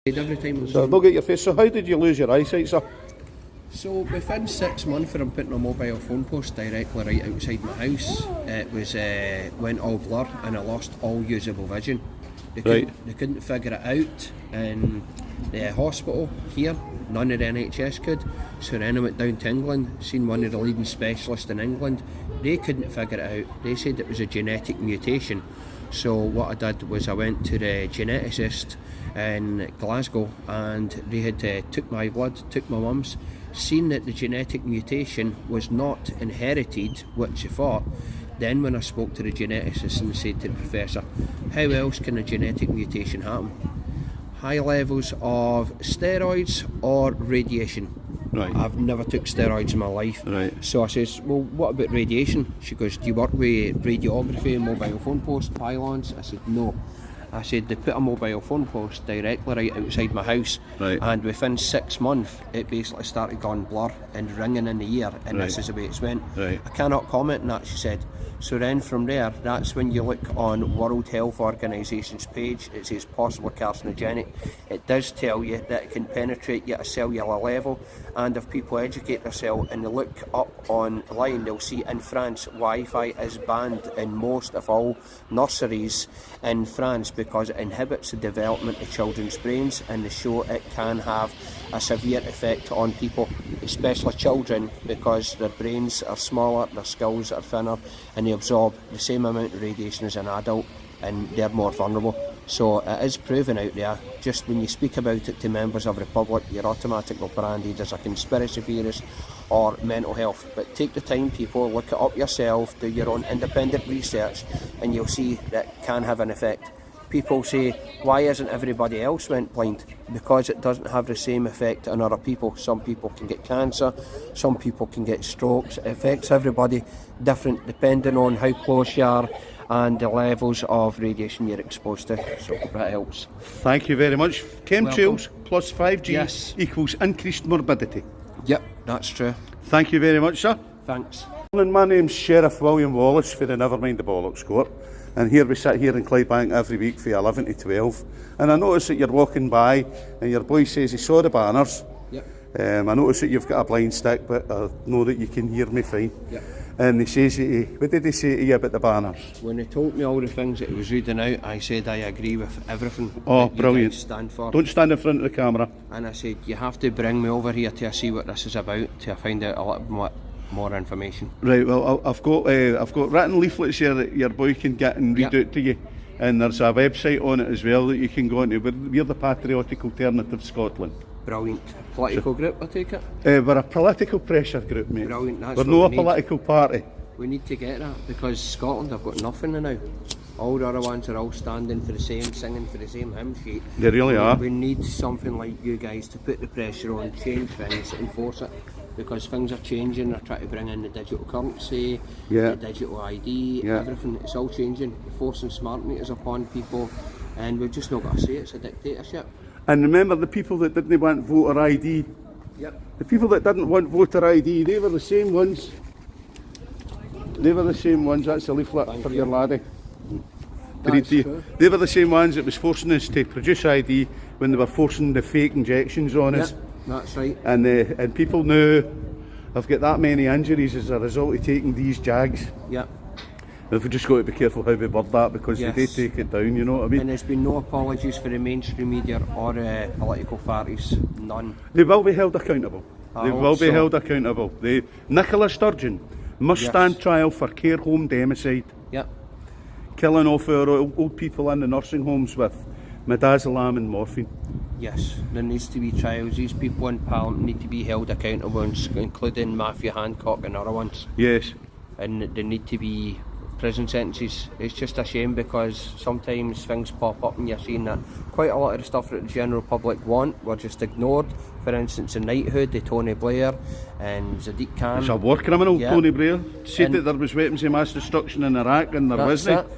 Every time So look at your face. So how did you lose your eyesight, sir? So within 6 months from putting a mobile phone post directly right outside my house, it was went all blur and I lost all usable vision. They couldn't figure it out in the hospital here. None of the NHS could. So then I went down to England, seen one of the leading specialists in England. They couldn't figure it out. They said it was a genetic mutation. So what I did was I went to the geneticist in Glasgow, and they had took my blood, took my mum's, seen that the genetic mutation was not inherited, which I thought. Then when I spoke to the geneticist and said to the professor, how else can a genetic mutation happen? High levels of steroids or radiation. Right. I've never took steroids in my life. Right. So I says, well, what about radiation? She goes, do you work with radiography and mobile phone post pylons? I said, no. I said, they put a mobile phone post directly right outside my house, and within 6 months it basically started going blur and ringing in the ear, and this is the way it's went. I cannot comment on that, she said. So then from there, that's when you look on World Health Organisation's page, it says possible carcinogenic. It does tell you that it can penetrate you at a cellular level, and if people educate themselves and they look up online, they'll see in France Wi-Fi is banned in most of all nurseries in France because it inhibits the development of children's brains, and they show it can have a severe effect on people, especially children, because their brains are smaller, their skulls are thinner, and they absorb the same amount of radiation as an adult, and they're more vulnerable. So it is proven out there. Just when you speak about it to members of the public, you're automatically branded as a conspiracy theorist or mental health. But take the time, people, look it up yourself, do your own independent research, and you'll see that it can have an effect. People say, why isn't everybody else went blind? Because it doesn't have the same effect on other people. Some people can get cancer, some people can get strokes. It affects everybody different depending on how close you are and the levels of radiation you're exposed to. So that helps. Thank you very much. Chemtrails plus 5G equals increased morbidity. Yep, that's true. Thank you very much, sir. Thanks. My name's Sheriff William Wallace for the Nevermind the Bollocks Court, and here we sit here in Clydebank every week from 11 to 12, and I notice that you're walking by and your boy says he saw the banners. Yep. I notice that you've got a blind stick, but I know that you can hear me fine. Yep. And he says, what did he say to you about the banners? When he told me all the things that he was reading out, I said I agree with everything that you guys stand for. Don't stand in front of the camera. And I said, you have to bring me over here to see what this is about, to find out a little more information. Right, well, I've got written leaflets here that your boy can get and read out to you. And there's a website on it as well that you can go into. We're the Patriotic Alternative Scotland. Brilliant. Political group, I take it? We're a political pressure group, mate. Brilliant. That's we're not a political party. We need to get that, because Scotland have got nothing now. All the other ones are all standing for the same, singing for the same hymn sheet. They really are. We need something like you guys to put the pressure on, change things, enforce it. Because things are changing, they're trying to bring in the digital currency, the digital ID, everything, it's all changing. They're forcing smart meters upon people, and we've just not got to say it's a dictatorship. And remember, the people that didn't want voter ID, the people that didn't want voter ID, they were the same ones. They were the same ones, that's a leaflet for your laddie. They were the same ones that was forcing us to produce ID when they were forcing the fake injections on us. That's right. And people now have got that many injuries as a result of taking these jags. We've just got to be careful how we word that, because they do take it down, you know what I mean? And there's been no apologies for the mainstream media or political parties, none. They will be held accountable. They will be held accountable. Nicola Sturgeon must stand trial for care home democide. Killing off our old people in the nursing homes with midazolam and morphine. Yes, there needs to be trials. These people in Parliament need to be held accountable, including Matthew Hancock and other ones. Yes. And there need to be prison sentences. It's just a shame, because sometimes things pop up and you're seeing that quite a lot of the stuff that the general public want were just ignored. For instance, in Knighthood, the Tony Blair and Sadiq Khan. It's a war criminal, Tony Blair. Said that there was weapons of mass destruction in Iraq, and there wasn't.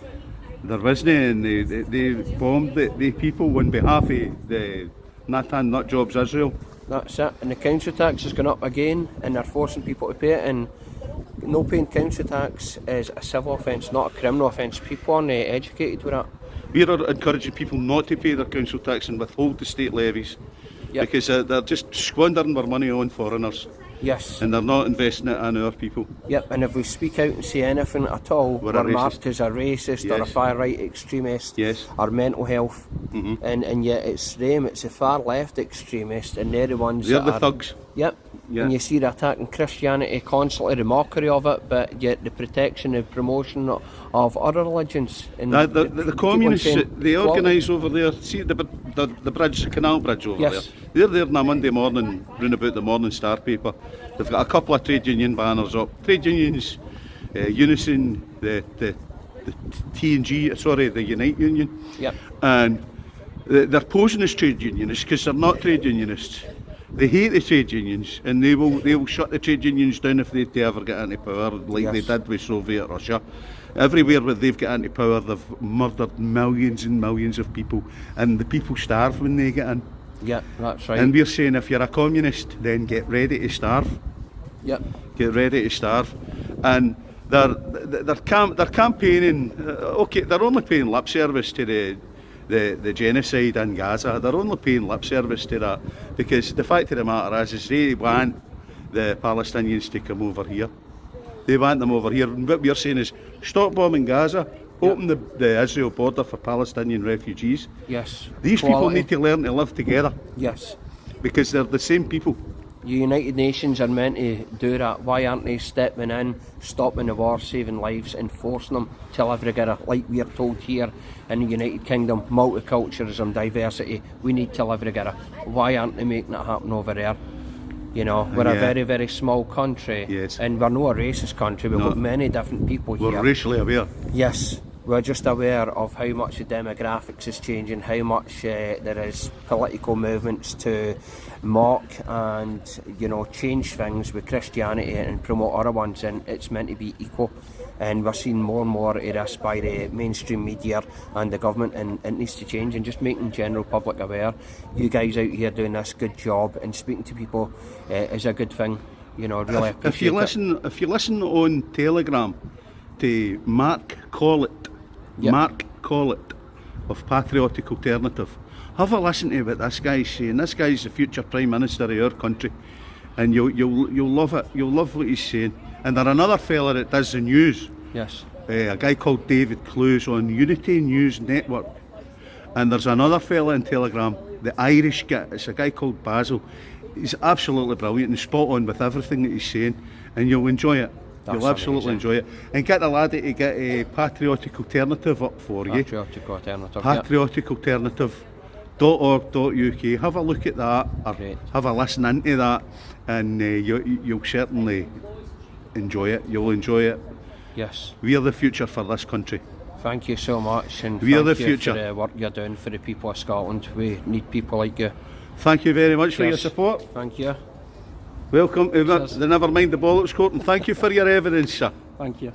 There wasn't, and they bombed the people on behalf of the Natan Nutjobs Israel. That's it, and the council tax has gone up again, and they're forcing people to pay it, and no paying council tax is a civil offence, not a criminal offence. People aren't educated with that. We're encouraging people not to pay their council tax and withhold the state levies, because they're just squandering their money on foreigners. Yes. And they're not investing it in our people. Yep, and if we speak out and say anything at all, we're marked as a racist or a far-right extremist or mental health. And yet it's them, it's the far-left extremists, and they're the ones they're the thugs. Yep. And you see they're attacking Christianity constantly, the mockery of it, but yet the protection and promotion of other religions. And the communists, they organise over there, see the bridge, the canal bridge over there. They're there on a Monday morning, round about the Morning Star paper. They've got a couple of trade union banners up. Trade unions, Unison, the T&G, sorry, the Unite Union. And they're posing as trade unionists because they're not trade unionists. They hate the trade unions, and they will shut the trade unions down if they ever get into power, like they did with Soviet Russia. Everywhere where they've got into power, they've murdered millions and millions of people, and the people starve when they get in. Yeah, that's right. And we're saying if you're a communist, then get ready to starve. Yep. Get ready to starve. And they're campaigning. Okay, they're only paying lip service to the genocide in Gaza. They're only paying lip service to that because the fact of the matter is they want the Palestinians to come over here. They want them over here. And what we're saying is stop bombing Gaza, open the Israel border for Palestinian refugees. Yes. These people need to learn to live together. Yes. Because they're the same people. The United Nations are meant to do that. Why aren't they stepping in, stopping the war, saving lives, enforcing them till every get like we're told here in the United Kingdom, multiculturalism, diversity, we need till every get. Why aren't they making it happen over there? You know, we're a very, very small country, and we're not a racist country. We've got many different people here. We're racially aware. Yes. We're just aware of how much the demographics is changing, how much there is political movements to mock and, you know, change things with Christianity and promote other ones, and it's meant to be equal. And we're seeing more and more of this by the mainstream media and the government, and it needs to change, and just making general public aware. You guys out here doing this good job and speaking to people is a good thing. You know, really appreciate it. If you listen on Telegram to Mark Collett, Mark Collett of Patriotic Alternative, have a listen to what this guy's saying. This guy's the future Prime Minister of our country, and you'll love it. You'll love what he's saying. And there's another fella that does the news. Yes. A guy called David Clues on Unity News Network. And there's another fella in Telegram, the Irish guy. It's a guy called Basil. He's absolutely brilliant and spot on with everything that he's saying, and you'll enjoy it. You'll absolutely enjoy it. And get the laddie to get a Patriotic Alternative up for you. Patriotic Alternative. Patriotic Alternative.org.uk. Have a look at that, or have a listen into that, and you'll certainly enjoy it. You'll enjoy it. Yes. We are the future for this country. Thank you so much, and we are the future for the work you're doing for the people of Scotland. We need people like you. Thank you very much for your support. Thank you. Welcome to the Never Mind the Bollocks Court, and thank you for your evidence, sir. Thank you.